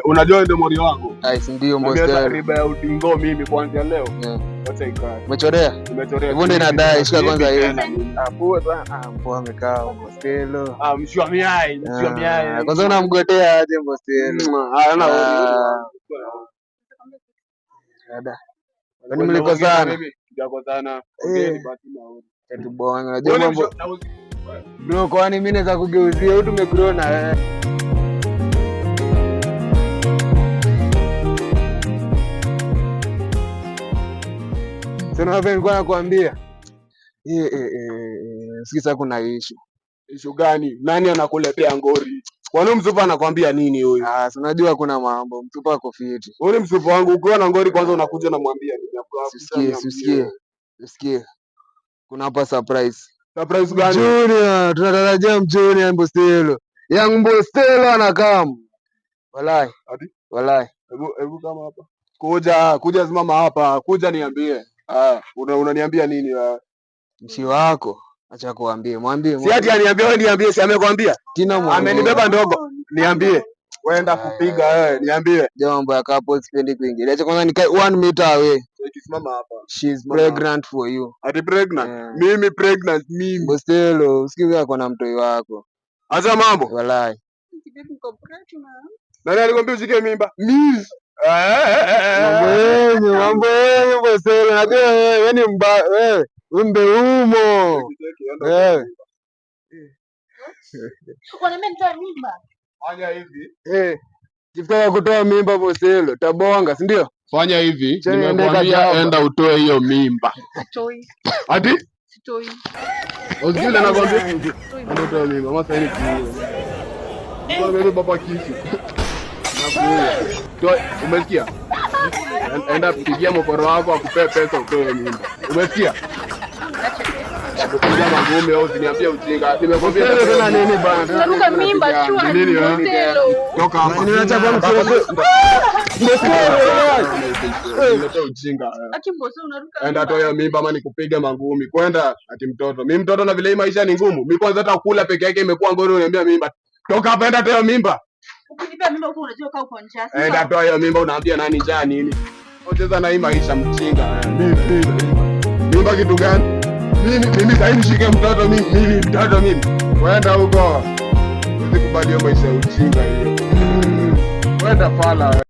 Unajua ndio mori wako? Si ndio boss. Riba ya udingo mimi kuanzia leo. Wacha ikae. Umechorea? Nimechorea. Hivyo ndio inadai, shika kwanza hiyo. Poa sana. Poa amekaa boss Telo. Mshua miai. Kwanza unamgotea aje boss Telo? Hana dada. Kwani mlikosana? Tujakosana. Ongeni basi na wewe. Eti bwana, unajua mambo. Bro, kwani mimi naweza kugeuzia au tumegrow na wewe? Sina wapi nilikuwa nakwambia. Sikiza kuna issue. Issue gani? Nani anakuletea ngori? Kwani msupa anakwambia nini huyu? Unajua kuna mambo. Msupa ako fiti. Wewe ni msupa wangu, ukiwa na ngori kwanza unakuja na mwambia nini? Usikie. Kuna hapa surprise. Surprise gani? Junior, tunatarajia Junior Mbostelo. Young Mbostelo anakam. Walai. Walai. Hebu kama hapa. Kuja simama hapa. Kuja niambie. Unaniambia nini wewe? Mshi wako. Acha kuambie. Mwambie. Si ati aniambie wewe, niambie, si amekwambia? Amenibeba ndogo. Niambie. Waenda kupiga wewe, niambie. Jambo ya couple sipendi kuingilia. Acha kwanza nikae 1 meter away. Simama hapa. She's pregnant for you. Ati pregnant? Mimi pregnant mimi. Mbostelo, usikiwe ako na mtoi wako. Acha mambo. Walai. Nani alikwambia ushike mimba? Mimi. Mambo yenyu Mbostelo. Najua wewe ni wewe. Umbe humo. Wewe. Unaniambia nitoe mimba? Fanya hivi. Ukitaka kutoa mimba Mbostelo, tabonga, si ndio? Fanya hivi, nimekwambia enda utoe hiyo mimba. Sitoi. Ati? Sitoi. Ozile anakwambia enda utoe mimba. Masa hili kiu. Wewe baba kisu. Nakuua. Umesikia? Enda pigia mkoro wako akupee pesa utoe mimba. Umesikia? Kupiga magome au usiniambie ujinga. Nimekwambia tena nini bana? Tunaruka mimba chua. Nini wewe? Toka hapa. Niacha kwa mtoto. Nimetea ujinga. Ati bosi unaruka. Enda toa mimba ama nikupige mangumi. Kwenda ati mtoto. Mimi mtoto na vile hii maisha ni ngumu. Mimi kwanza hata kula peke yake imekuwa ngori unaniambia mimba. Toka hapa, enda toa mimba. Ukinipea mimba huko unajua kaa uko njaa. Enda toa hiyo mimba, unaambia nani njaa nini? Ucheza na hii maisha mchinga. Mimba kitu gani? Mimi sasa nishike mtoto mimi mtoto mimi. Kwenda huko. Usikubali maisha ya ujinga hiyo. Kwenda fala.